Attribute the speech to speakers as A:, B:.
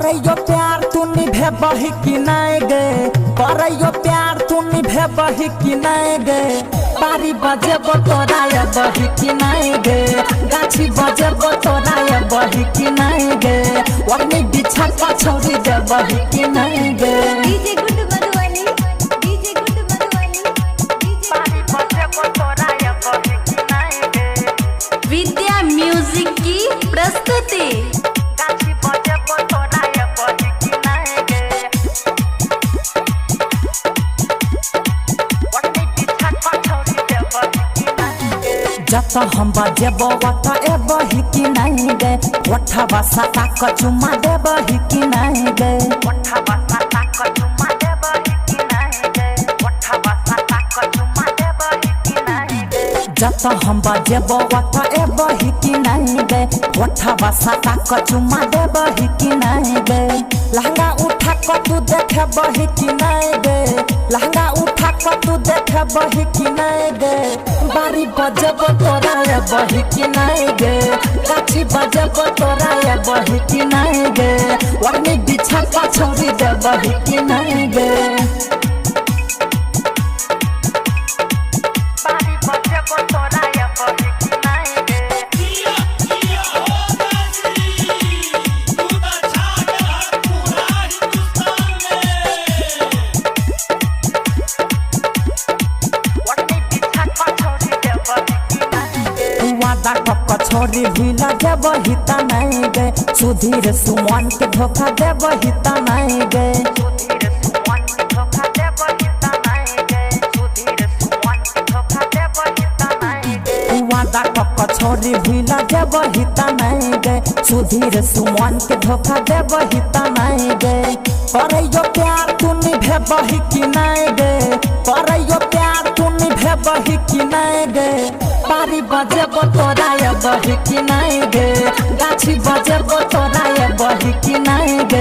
A: करैयो प्यार तू निभे बही कि नहीं गे, करैयो प्यार तू निभे बही कि नहीं गे, बारी बजेबो तोरा ये बही कि नहीं गे, गाछी बजेबो तोरा ये बही कि नहीं गे, वरनी बिछा पछौरी दे बही कि नहीं गे।
B: DJ good Madhubani, DJ good Madhubani,
A: बारी बजेबो तोरा ये बही कि नहीं गे,
B: विद्या म्यूजिक की प्रस्तुति।
A: गाछी बजेबो तोरा ये बही कि नहीं गे, वरनी बिछा पछौरी दे बही कि नहीं गे। जत हम बजेबो वत ए बही कि नहीं गे, ओठवा सटा क चुमा दे बही कि नहीं गे, ओठवा सटा क चुमा दे बही कि नहीं गे, ओठवा सटा क चुमा दे बही कि नहीं गे। जत हम बजेबो वत ए बही कि नहीं गे, ओठवा सटा क चुमा दे बही कि नहीं गे, लहंगा उठा क तू देखे बही कि नहीं गे, लहंगा उठा क तू देखे बही कि नहीं गे, बारी बजेबो तोरा ये बही कि नहीं गे, गाछी बजेबो तोरा ये बही कि नहीं गे, वरनी बिछा पछौरी दे बही कि नहीं गे। बारी बजेबो तोरा ये बही कि नहीं गे, वरनी बिछा पछौरी दे बही कि नहीं गे। वादा कक छोरी भूला दे बही त नहीं गे, सुधीर सुमन के धोखा दे बही त नहीं गे, सुधीर सुमन के धोखा दे बही त नहीं गे, सुधीर सुमन के धोखा दे बही त नहीं गे। वादा कक छोरी भूला दे बही त नहीं गे, सुधीर सुमन के धोखा दे बही त नहीं गे, करैयो प्यार तू निभे बही कि नहीं गे, करैयो प्यार तू निभे बही कि नहीं गे, बारी बजेबो तोरा ये बही कि नहीं गे, गाछी बजेबो तोरा ये बही कि नहीं गे,